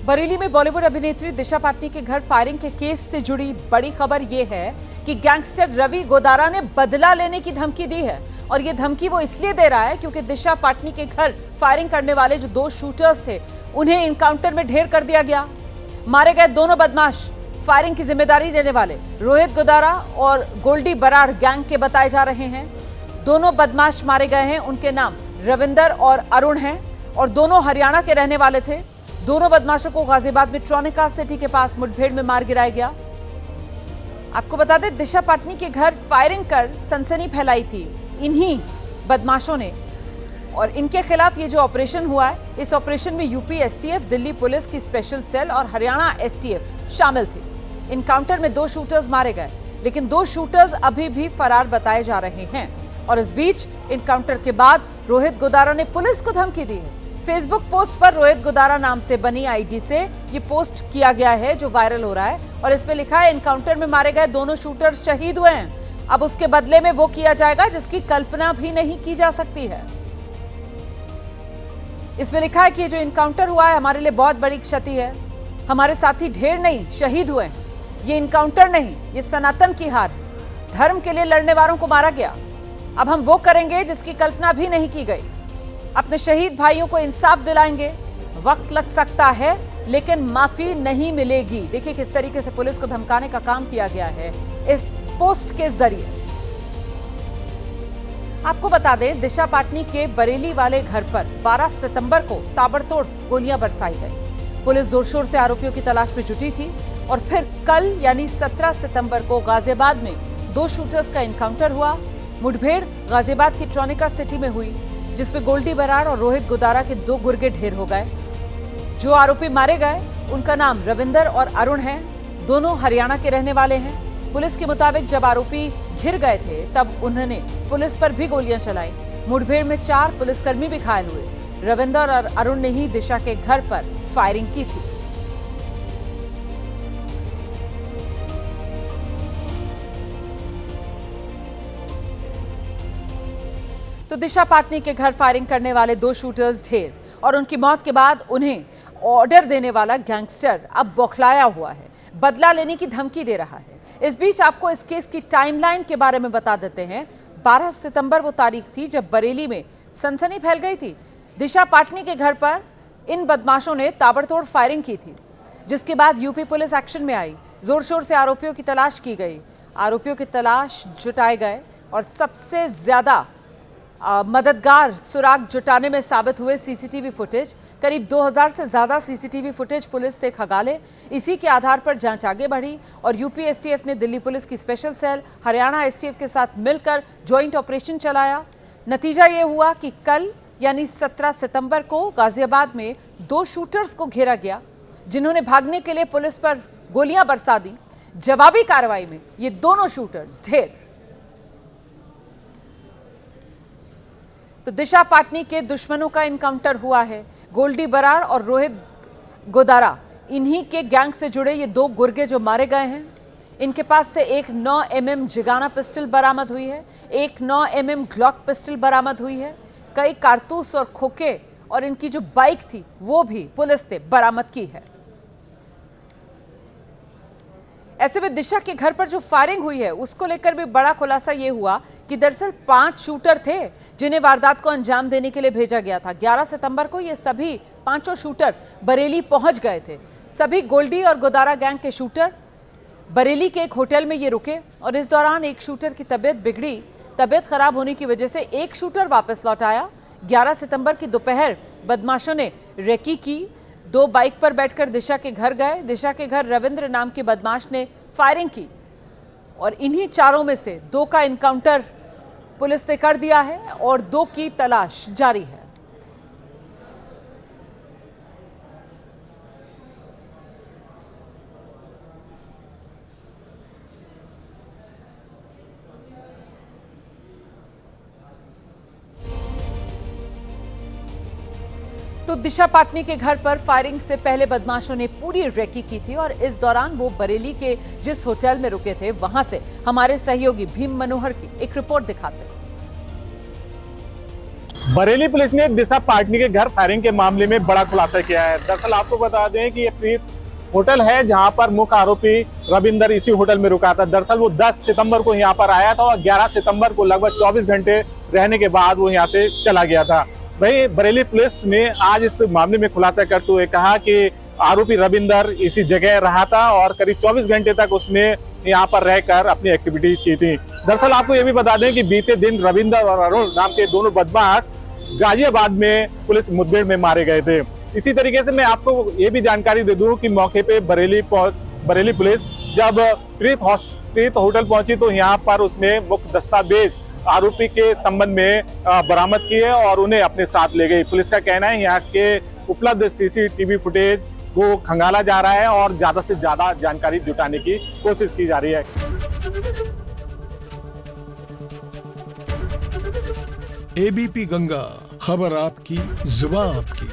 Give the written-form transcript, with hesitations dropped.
बरेली में बॉलीवुड अभिनेत्री दिशा पाटनी के घर फायरिंग के केस से जुड़ी बड़ी खबर यह है कि गैंगस्टर रवि गोदारा ने बदला लेने की धमकी दी है। और यह धमकी वो इसलिए दे रहा है क्योंकि दिशा पाटनी के घर फायरिंग करने वाले जो 2 शूटर्स थे उन्हें इनकाउंटर में ढेर कर दिया गया। मारे गए दोनों बदमाश फायरिंग की जिम्मेदारी देने वाले रोहित गोदारा और गोल्डी बराड़ गैंग के बताए जा रहे हैं। दोनों बदमाश मारे गए हैं, उनके नाम रविंदर और अरुण हैं और दोनों हरियाणा के रहने वाले थे। दोनों बदमाशों को गाजियाबाद में ट्रॉनिका सिटी के पास मुठभेड़ में मार गिराया गया। आपको बता दें, दिशा पाटनी के घर फायरिंग कर सनसनी फैलाई थी इन्हीं बदमाशों ने। और इनके खिलाफ ये जो ऑपरेशन हुआ है, इस ऑपरेशन में यूपी एसटीएफ, दिल्ली पुलिस की स्पेशल सेल और हरियाणा एसटीएफ शामिल थे। इनकाउंटर में 2 शूटर्स मारे गए, लेकिन 2 शूटर्स अभी भी फरार बताए जा रहे हैं। और इस बीच इनकाउंटर के बाद रोहित गोदारा ने पुलिस को धमकी दी है। फेसबुक पोस्ट पर रोहित गोदारा नाम से बनी आईडी से ये पोस्ट किया गया है जो वायरल हो रहा है और इसमें लिखा है, इनकाउंटर में मारे गए दोनों शूटर शहीद हुए हैं। अब उसके बदले में वो किया जाएगा जिसकी कल्पना भी नहीं की जा सकती है। इसमें लिखा है कि ये जो इनकाउंटर हुआ है हमारे लिए बहुत बड़ी क्षति है। हमारे साथी ढेर नहीं शहीद हुए हैं। ये इनकाउंटर नहीं, ये सनातन की हार है। धर्म के लिए लड़ने वालों को मारा गया। अब हम वो करेंगे जिसकी कल्पना भी नहीं की गई। अपने शहीद भाइयों को इंसाफ दिलाएंगे। वक्त लग सकता है लेकिन माफी नहीं मिलेगी। देखिए किस तरीके से पुलिस को धमकाने का काम किया गया है इस पोस्ट के जरिए। आपको बता दें, दिशा पाटनी के बरेली वाले घर पर 12 सितंबर को ताबड़तोड़ गोलियां बरसाई गई। पुलिस जोर शोर से आरोपियों की तलाश में जुटी थी और फिर कल यानी 17 सितंबर को गाजियाबाद में 2 शूटर्स का इनकाउंटर हुआ। मुठभेड़ गाजियाबाद की ट्रॉनिका सिटी में हुई, जिसमें गोल्डी बराड़ और रोहित गोदारा के 2 गुर्गे ढेर हो गए। जो आरोपी मारे गए उनका नाम रविंदर और अरुण है। दोनों हरियाणा के रहने वाले हैं। पुलिस के मुताबिक जब आरोपी घिर गए थे तब उन्होंने पुलिस पर भी गोलियां चलाई। मुठभेड़ में 4 पुलिसकर्मी भी घायल हुए। रविंदर और अरुण ने ही दिशा के घर पर फायरिंग की थी। तो दिशा पाटनी के घर फायरिंग करने वाले 2 शूटर्स ढेर और उनकी मौत के बाद उन्हें ऑर्डर देने वाला गैंगस्टर अब बौखलाया हुआ है, बदला लेने की धमकी दे रहा है। इस बीच आपको इस केस की टाइमलाइन के बारे में बता देते हैं। 12 सितंबर वो तारीख थी जब बरेली में सनसनी फैल गई थी। दिशा पाटनी के घर पर इन बदमाशों ने ताबड़तोड़ फायरिंग की थी, जिसके बाद यूपी पुलिस एक्शन में आई। जोर शोर से आरोपियों की तलाश की गई। आरोपियों की तलाश जुटाए गए और सबसे ज्यादा मददगार सुराग जुटाने में साबित हुए सीसीटीवी फुटेज। करीब 2000 से ज्यादा सीसीटीवी फुटेज पुलिस ने खंगाले। इसी के आधार पर जांच आगे बढ़ी और यूपी एसटीएफ ने दिल्ली पुलिस की स्पेशल सेल, हरियाणा एसटीएफ के साथ मिलकर ज्वाइंट ऑपरेशन चलाया। नतीजा ये हुआ कि कल यानी 17 सितंबर को गाजियाबाद में 2 शूटर्स को घेरा गया, जिन्होंने भागने के लिए पुलिस पर गोलियां बरसा दी। जवाबी कार्रवाई में ये दोनों शूटर्स ढेर। तो दिशा पाटनी के दुश्मनों का इनकाउंटर हुआ है। गोल्डी बराड़ और रोहित गोदारा, इन्हीं के गैंग से जुड़े ये 2 गुर्गे जो मारे गए हैं। इनके पास से एक 9 mm जिगाना पिस्टल बरामद हुई है, एक 9 mm ग्लॉक पिस्टल बरामद हुई है। कई कारतूस और खोखे और इनकी जो बाइक थी वो भी पुलिस ने बरामद की है। ऐसे में दिशा के घर पर जो फायरिंग हुई है उसको लेकर भी बड़ा खुलासा ये हुआ कि दरअसल 5 शूटर थे जिन्हें वारदात को अंजाम देने के लिए भेजा गया था। 11 सितंबर को ये सभी 5 शूटर बरेली पहुंच गए थे। सभी गोल्डी और गोदारा गैंग के शूटर बरेली के एक होटल में ये रुके और इस दौरान एक शूटर की तबीयत बिगड़ी। तबीयत खराब होने की वजह से एक शूटर वापस लौट आया। 11 सितंबर की दोपहर बदमाशों ने रेकी की। 2 बाइक पर बैठकर दिशा के घर गए। दिशा के घर रविंद्र नाम के बदमाश ने फायरिंग की और इन्हीं 4 में से 2 का इनकाउंटर पुलिस ने कर दिया है और 2 की तलाश जारी है। तो दिशा पाटनी के घर पर फायरिंग से पहले बदमाशों ने पूरी रेकी की थी और इस दौरान वो बरेली के जिस होटल में रुके थे वहां से हमारे सहयोगी भीम मनोहर की एक रिपोर्ट दिखाते हैं। बरेली पुलिस ने दिशा पाटनी के घर फायरिंग के मामले में बड़ा खुलासा किया है। दरअसल आपको बता दें कि ये प्रीत होटल है जहां पर मुख्य आरोपी रविंदर इसी होटल में रुका था। दरअसल वो 10 सितंबर को यहां पर आया था और 11 सितंबर को लगभग 24 घंटे रहने के बाद वो यहां से चला गया था। वहीं बरेली पुलिस ने आज इस मामले में खुलासा करते हुए कहा कि आरोपी रविंदर इसी जगह रहा था और करीब 24 घंटे तक उसने यहाँ पर रहकर अपनी एक्टिविटीज की थी। दरअसल आपको ये भी बता दें कि बीते दिन रविंदर और अरुण नाम के दोनों बदमाश गाजियाबाद में पुलिस मुठभेड़ में मारे गए थे। इसी तरीके से मैं आपको ये भी जानकारी दे दूं कि मौके पे बरेली पुलिस जब प्रीत होटल पहुंची तो यहाँ पर उसने मुख्य दस्तावेज आरोपी के संबंध में बरामद किए और उन्हें अपने साथ ले गई। पुलिस का कहना है यहाँ के उपलब्ध सीसीटीवी फुटेज को खंगाला जा रहा है और ज्यादा से ज्यादा जानकारी जुटाने की कोशिश की जा रही है। एबीपी गंगा, खबर आपकी, जुबान आपकी।